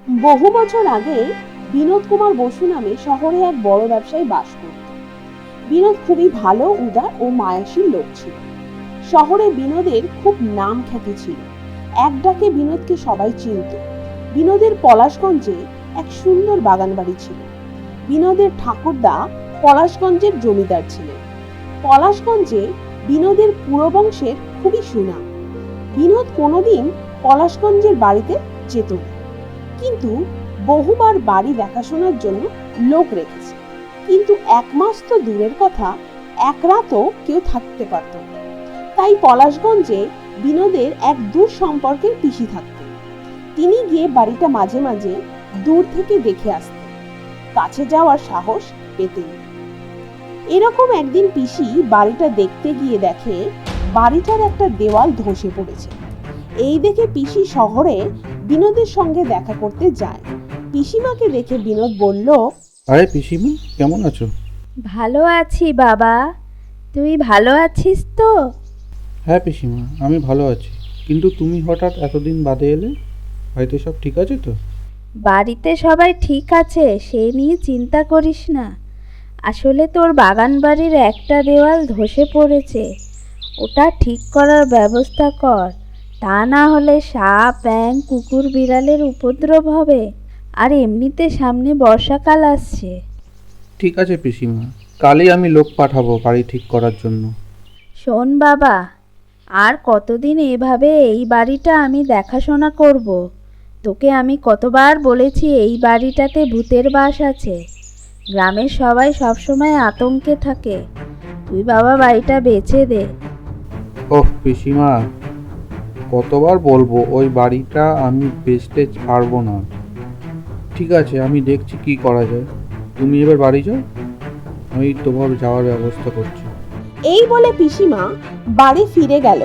বহু বছর আগে বিনোদ কুমার বসু নামে শহরে এক বড় ব্যবসায়ী বাস করত। বিনোদ খুবই ভালো, উদার ও মায়াশীল লোক ছিল। শহরে বিনোদের খুব নাম খ্যাতি ছিল। এক ডাকে বিনোদকে সবাই চিনত। বিনোদের পলাশগঞ্জে এক সুন্দর বাগান বাড়ি ছিল। বিনোদের ঠাকুরদা পলাশগঞ্জের জমিদার ছিলেন। পলাশগঞ্জে বিনোদের পুরো বংশের খুবই সুনাম। বিনোদ কোনোদিন পলাশগঞ্জের বাড়িতে যেত না, কিন্তু বহুবার বাড়ি দেখাশোনার জন্য লোক রেখেছে। কিন্তু এক মাস তো দূরের কথা, এক রাতও কেউ থাকতে পারত না। তাই পলাশগঞ্জে বিনোদের এক দূর সম্পর্কের পিসি থাকতেন। তিনি গিয়ে বাড়িটা মাঝে মাঝে দূর থেকে দেখে আসতেন, কাছে যাওয়ার সাহস পেতেন না। এরকম একদিন পিসি বাড়িটা দেখতে গিয়ে দেখে বাড়িটার একটা দেওয়াল ধসে পড়েছে। এই দেখে পিসি শহরে বিনোদের সঙ্গে দেখা করতে যায়। পিসিমাকে দেখে বিনোদ বলল, আরে পিসিমা, কেমন আছো? ভালো আছি বাবা, তুই ভালো আছিস তো? হ্যাঁ পিসিমা, আমি ভালো আছি। কিন্তু তুমি হঠাৎ এতদিন বাদে এলে, বাড়িতে সব ঠিক আছে তো? বাড়িতে সবাই ঠিক আছে, সে নিয়ে চিন্তা করিস না। আসলে তোর বাগান বাড়ির একটা দেওয়াল ধসে পড়েছে, ওটা ঠিক করার ব্যবস্থা কর। তা না হলে সাপ, ব্যাঙ, কুকুর, বিড়ালের উপদ্রব হবে। আর এমনিতে সামনে বর্ষাকাল আসছে। ঠিক আছে পিসিমা, কালই আমি লোক পাঠাবো বাড়ি ঠিক করার জন্য। শোন বাবা, আর কতদিন এভাবে এই বাড়িটা আমি দেখাশোনা করব? তোকে আমি কতবার বলেছি এই বাড়িটাতে ভূতের বাস আছে। গ্রামের সবাই সবসময় আতঙ্কে থাকে। তুই বাবা বাড়িটা বেচে দে। ওহ পিসিমা, কতবার বলবো ওই বাড়িটা আমি বেচতে পারবো না। ঠিক আছে, আমি দেখছি কি করা যায়। তুমি এবার বাড়ি যাও, আমি তোমার যাওয়ার ব্যবস্থা করছি। এই বলে পিসিমা বাড়ি ফিরে গেল।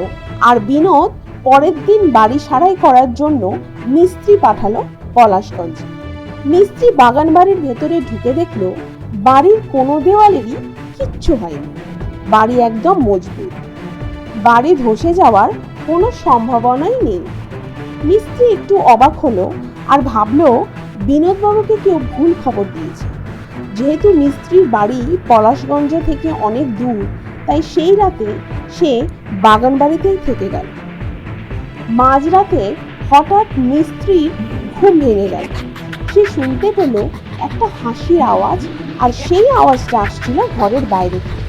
আর বিনোদ পরের দিন বাড়ি সারাই করার জন্য মিস্ত্রি পাঠালো পলাশগঞ্জ। মিস্ত্রি বাগান বাড়ির ভেতরে ঢুকে দেখলো বাড়ির কোনো দেওয়ালেরই কিচ্ছু হয়নি। বাড়ি একদম মজবুত। বাড়ি ধসে যাওয়ার কোনো সম্ভাবনাই নেই। মিস্ত্রি একটু অবাক হলো আর ভাবলো বিনোদবাবুকে কেউ ভুল খবর দিয়েছে। যেহেতু মিস্ত্রির বাড়ি পলাশগঞ্জ থেকে অনেক দূর, তাই সেই রাতে সে বাগান বাড়িতেই থেকে গেল। মাঝরাতে হঠাৎ মিস্ত্রির ঘুম ভেঙে গেল। সে শুনতে পেল একটা হাসির আওয়াজ, আর সেই আওয়াজটা আসছিল ঘরের বাইরে থেকে।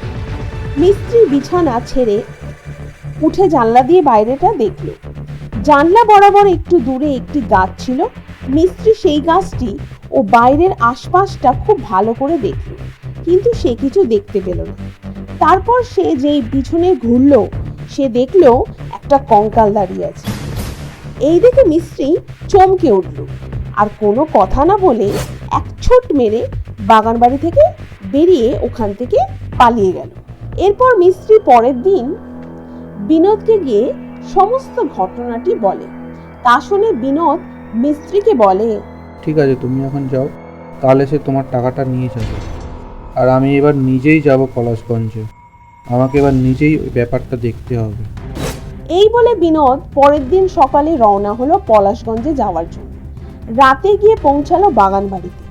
মিস্ত্রি বিছানা ছেড়ে উঠে জানলা দিয়ে বাইরেটা দেখল। জানলা বরাবর একটু দূরে একটি গাছ ছিল। মিস্ত্রি সেই গাছটি ও বাইরের আশপাশটা খুব ভালো করে দেখল, কিন্তু সে কিছু দেখতে পেল না। তারপর সে যেই পিছনে ঘুরল, সে দেখল একটা কঙ্কাল দাঁড়িয়ে আছে। এই দেখে মিস্ত্রি চমকে উঠল, আর কোনো কথা না বলে এক ছুট মেরে বাগান বাড়ি থেকে বেরিয়ে ওখান থেকে পালিয়ে গেল। এরপর মিস্ত্রি পরের দিন বিনোদকে গিয়ে সমস্ত ঘটনাটি বলে। তা শুনে বিনোদ মিস্ত্রিকে বলে, ঠিক আছে, তুমি এখন যাও, কাল এসে তোমার টাকাটা নিয়ে যাবে। আর আমি এবার নিজেই যাব পলাশগঞ্জে। আমাকে এবার নিজেই ওই ব্যাপারটা দেখতে হবে। এই বলে বিনোদ পরের দিন সকালে রওনা হলো পলাশগঞ্জে যাওয়ার জন্য। রাতে গিয়ে পৌঁছালো বাগান বাড়িতে।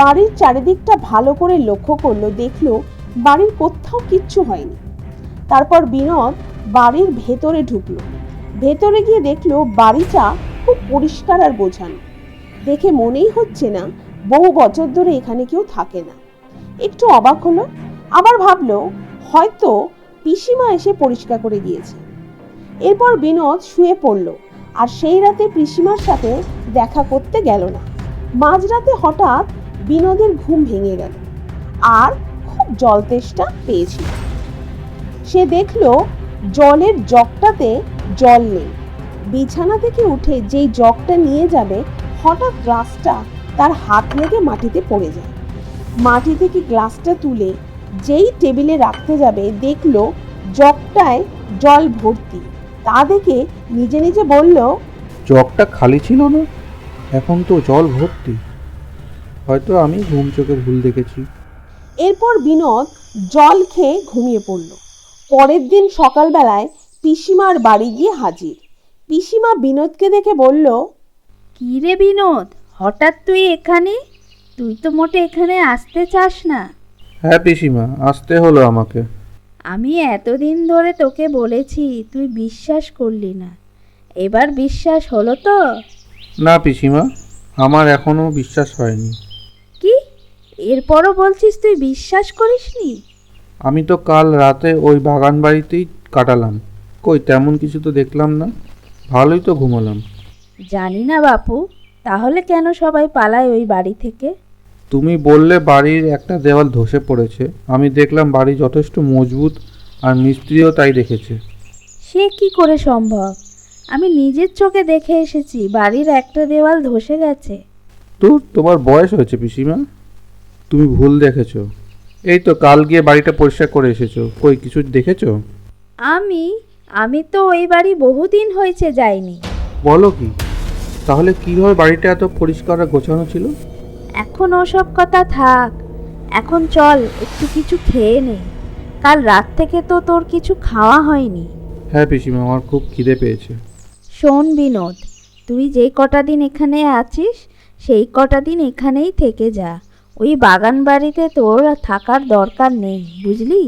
বাড়ির চারিদিকটা ভালো করে লক্ষ্য করলো, দেখলো বাড়ির কোথাও কিচ্ছু হয়নি। তারপর বিনোদ বাড়ির ভেতরে ঢুকলো। ভেতরে গিয়ে দেখলো বাড়িটা খুব পরিষ্কার আর গোছানো। দেখে মনেই হচ্ছে না বহু বছর ধরে এখানে কেউ থাকে না। একটু অবাক হলো, আবার ভাবলো হয়তো পিসিমা এসে পরিষ্কার করে গিয়েছে। এরপর বিনোদ শুয়ে পড়ল, আর সেই রাতে পিসিমার সাথে দেখা করতে গেল না। মাঝরাতে হঠাৎ বিনোদের ঘুম ভেঙে গেল, আর খুব জল তেষ্টা পেয়েছিল। সে দেখলো জলের জগটাতে জল নেই। বিছানা থেকে উঠে যেই জগটা নিয়ে যাবে, হঠাৎ গ্লাসটা তার হাত লেগে মাটিতে পড়ে যায়। মাটি থেকে গ্লাসটা তুলে যেই টেবিলে রাখতে যাবে, দেখলো জগটায় জল ভর্তি। তা দেখে নিজে নিজে বলল, জগটা খালি ছিল না, এখন তো জল ভর্তি। হয়তো আমি ঘুম চোখে ভুল দেখেছি। এরপর বিনোদ জল খেয়ে ঘুমিয়ে পড়ল। পরের দিন সকালবেলায় পিসিমার বাড়ি গিয়ে হাজির। পিসিমা বিনোদকে দেখে বলল, কি রে বিনোদ, হঠাৎ তুই এখানে? তুই তো মোটে এখানে আসতে চাস না। হ্যাঁ পিসিমা, আসতে হলো আমাকে। আমি এতদিন ধরে তোকে বলেছি, তুই বিশ্বাস করলি না। এবার বিশ্বাস হলো তো? না পিসিমা, আমার এখনো বিশ্বাস হয়নি। কি? এরপরও বলছিস তুই বিশ্বাস করিসনি? আমি তো কাল রাতে ওই বাগান বাড়িতেই কাটালাম, কই তেমন কিছু তো দেখলাম না, ভালোই তো ঘুমালাম। জানি না বাপু, তাহলে কেন সবাই পালায় ওই বাড়ি থেকে? তুমি বললে বাড়ির একটা দেওয়াল ধসে পড়েছে, আমি দেখলাম বাড়ি যথেষ্ট মজবুত আর মিস্ত্রিও তাই দেখেছে। সে কি করে সম্ভব? আমি নিজের চোখে দেখে এসেছি বাড়ির একটা দেওয়াল ধসে গেছে। তোমার বয়স হয়েছে পিসিমা, তুমি ভুল দেখেছো। এই তো কাল গিয়ে বাড়িটা পরিষ্কার করে এসেছো, কই কিছু দেখেছো? আমি আমি তো ওই বাড়ি বহুদিন হয়েছে যাইনি। বলো কি? তাহলে কিভাবে বাড়িটা এত পরিষ্কার আর গোছানো ছিল? এখন ওসব কথা থাক, এখন চল একটু কিছু খেয়ে নে। কাল রাত থেকে তো তোর কিছু খাওয়া হয়নি। হ্যাঁ পিসিমা, আমার খুব খিদে পেয়েছে। শোন বিনোদ, তুই যেই কটা দিন এখানে আছিস সেই কটা দিন এখানেই থেকে যা। ওই বাগান বাড়িতে তোর থাকার দরকার নেই, বুঝলি?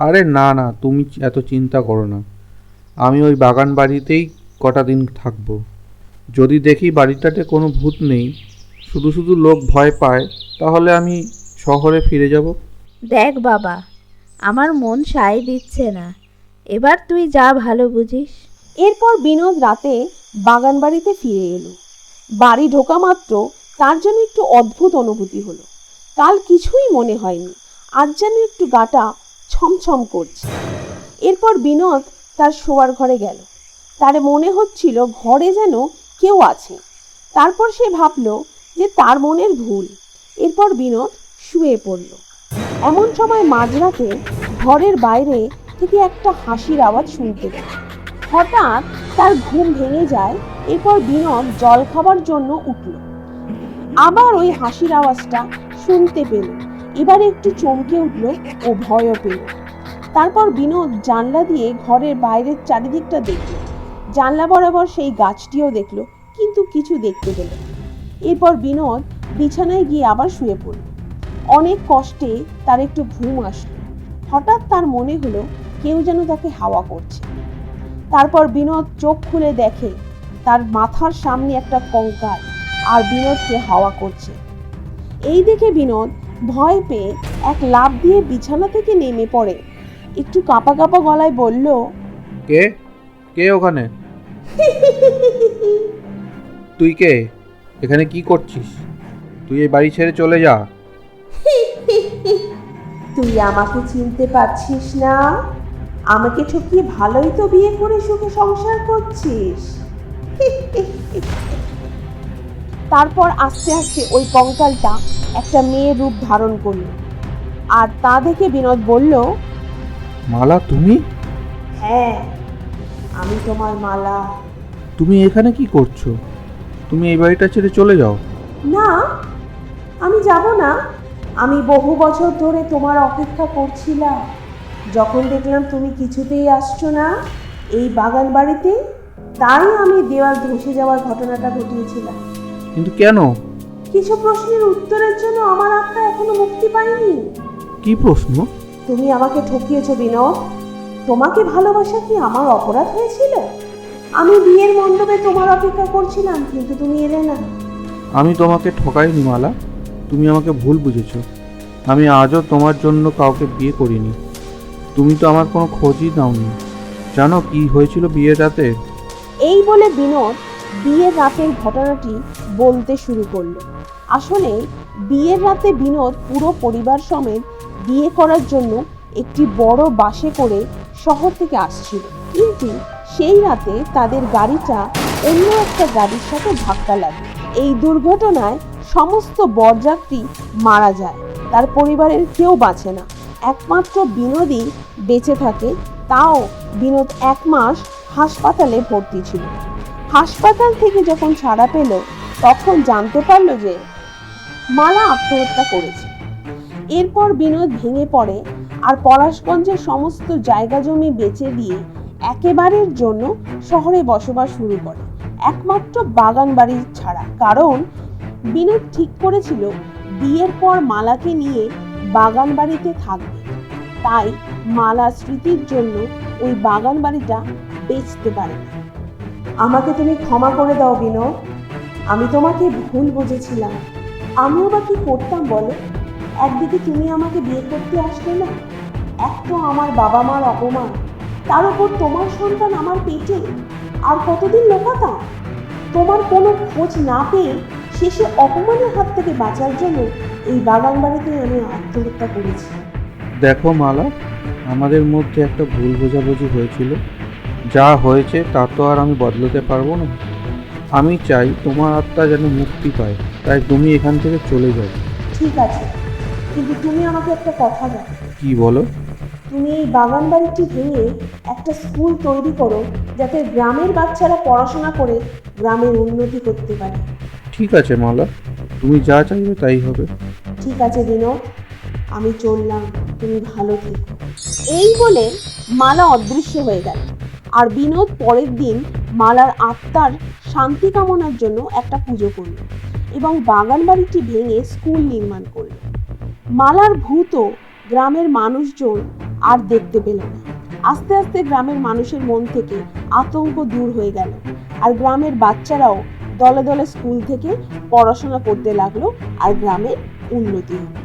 আরে না না, তুমি এত চিন্তা করো না, আমি ওই বাগান বাড়িতেই কটা দিন থাকবো। যদি দেখি বাড়িটাতে কোনো ভূত নেই, শুধু শুধু লোক ভয় পায়, তাহলে আমি শহরে ফিরে যাব। দেখ বাবা, আমার মন সায় দিচ্ছে না, এবার তুই যা ভালো বুঝিস। এরপর বিনোদ রাতে বাগান বাড়িতে ফিরে এলো। বাড়ি ঢোকা মাত্র তার যেন একটু অদ্ভুত অনুভূতি হলো। কাল কিছুই মনে হয়নি, আজ যেন একটু গাটা ছমছম করছে। এরপর বিনোদ তার শোয়ার ঘরে গেল। তার মনে হচ্ছিল ঘরে যেন কেউ আছে। তারপর সে ভাবলো যে তার মনের ভুল। এরপর বিনোদ শুয়ে পড়ল। এমন সময় মাঝরাতে ঘরের বাইরে থেকে একটা হাসির আওয়াজ শুনতে পেল। হঠাৎ তার ঘুম ভেঙে যায়। এরপর বিনোদ জল খাবার জন্য উঠল। আবার ওই হাসির আওয়াজটা শুনতে পেল। এবার একটু চমকে উঠল ও ভয়ও পেল। তারপর বিনোদ জানলা দিয়ে ঘরের বাইরের চারিদিকটা দেখল। জানলা বরাবর সেই গাছটিও দেখলো, কিন্তু কিছু দেখতে পেল না। এরপর বিনোদ বিছানায় গিয়ে আবার শুয়ে পড়ল। অনেক কষ্টে তার একটু ঘুম আসলো। হঠাৎ তার মনে হলো কেউ যেন তাকে হাওয়া করছে। তারপর বিনোদ চোখ খুলে দেখে তার মাথার সামনে একটা কঙ্কাল আর বিনোদকে হাওয়া করছে। এই দেখে বিনোদ ভয় পেয়ে এক লাফ দিয়ে বিছানা থেকে নেমে পড়ে। একটু কাঁপা কাঁপা গলায় বলল, কে কে ওখানে? তুই কে? এখানে কি করছিস? তুই এই বাড়ি ছেড়ে চলে যা। তুই আমাকে চিনতে পারছিস না? আমাকে ঠকিয়ে ভালোই তো বিয়ে করে সুখে সংসার করছিস। তারপর আস্তে আস্তে ওই কঙ্কালটা একটা মেয়ের রূপ ধারণ করল। আর তা দেখে বিনোদ বলল, মালা তুমি? হ্যাঁ, আমি তোমার মালা। তুমি এখানে কি করছো? তুমি এই বাড়িটা ছেড়ে চলে যাও। না, আমি যাব না। আমি বহু বছর ধরে তোমার অপেক্ষা করছিলাম। যখন দেখলাম তুমি কিছুতেই আসছো না এই বাগান বাড়িতে, তাই আমি দেওয়াল ধসে যাওয়ার ঘটনাটা ঘটিয়েছিলাম। কিন্তু কেন? কিছু প্রশ্নের উত্তরের জন্য আমার আত্মা এখনো মুক্তি পায়নি। কি প্রশ্ন? তুমি আমাকে ঠকিয়েছো বিনোদ। তোমাকে ভালোবাসা কি আমার অপরাধ হয়েছিল? আমি বিয়ের মণ্ডপে তোমার অপেক্ষা করছিলাম, কিন্তু তুমি এলে না। আমি তোমাকে ঠকাইনি মালা, তুমি আমাকে ভুল বুঝেছো। আমি আজও তোমার জন্য কাউকে বিয়ে করিনি। তুমি তো আমার কোনো খোঁজই নাওনি। জানো কি হয়েছিল বিয়ের রাতে? এই বলে বিনোদ বিয়ের রাতের ঘটনাটি বলতে শুরু করলো। আসলে বিয়ের রাতে বিনোদ পুরো পরিবার সমেত বিয়ে করার জন্য একটি বড় বাসে করে শহর থেকে আসছিল, কিন্তু সেই রাতে তাদের গাড়িটা অন্য একটা গাড়ির সাথে ধাক্কা লাগে। এই দুর্ঘটনায় সমস্ত বরযাত্রী মারা যায়। তার পরিবারের কেউ বাঁচে না, একমাত্র বিনোদই বেঁচে থাকে। তাও বিনোদ 1 মাস হাসপাতালে ভর্তি ছিল। হাসপাতাল থেকে যখন ছাড়া পেল, তখন জানতে পারলো যে মালা আত্মহত্যা করেছে। এরপর বিনোদ ভেঙে পড়ে আর পলাশগঞ্জের সমস্ত জায়গা জমি বেচে দিয়ে একেবারের জন্য শহরে বসবাস শুরু করে, একমাত্র বাগান বাড়ি ছাড়া। কারণ বিনোদ ঠিক করেছিল বিয়ের পর মালাকে নিয়ে বাগান বাড়িতে থাকবে, তাই মালা স্মৃতির জন্য ওই বাগান বাড়িটা বেচতে পারে না। আমাকে তুমি ক্ষমা করে দাও বিনোদ, আমি তোমাকে ভুল বুঝেছিলাম। আমিও বা কি করতাম বলো? একদিকে তুমি আমাকে বিয়ে করতে আসলে না, এক তো আমার বাবা মার অপমান, তার উপর তোমার সন্তান আমার পেটে, আর কতদিন লোকাতাম। তোমার কোনো খোঁজ না পেয়ে শেষে অপমানের হাত থেকে বাঁচার জন্য এই বাগান বাড়িতে আমি আত্মহত্যা করেছি। দেখো মালা, আমাদের মধ্যে একটা ভুল বোঝাবুঝি হয়েছিল, যা হয়েছে তা তো আর আমি বদলাতে পারবো না। আমি চাই তোমার আত্মা যেন মুক্তি পায়, তাই তুমি এখান থেকে চলে যাও। ঠিক আছে, কিন্তু তুমি আমাকে একটা কথা দাও। কি বলো? তুমি এই বাগান বাড়িটি ভেঙে একটা স্কুল তৈরি করো, যাতে গ্রামের বাচ্চারা পড়াশোনা করে গ্রামের উন্নতি করতে পারে। ঠিক আছে মালা, তুমি যা চাইবে তাই হবে। ঠিক আছে বিনোদ, আমি চললাম, তুমি ভালো থেকো। এই বলে মালা অদৃশ্য হয়ে গেল, আর বিনোদ পরের দিন মালার আত্মার শান্তি কামনার জন্য একটা পুজো করল এবং বাগান বাড়িটি ভেঙে স্কুল নির্মাণ করল। মালার ভূতও গ্রামের মানুষজন আর দেখতে পেল না। আস্তে আস্তে গ্রামের মানুষের মন থেকে আতঙ্ক দূর হয়ে গেল, আর গ্রামের বাচ্চারাও দলে দলে স্কুল থেকে পড়াশোনা করতে লাগলো, আর গ্রামের উন্নতি হলো।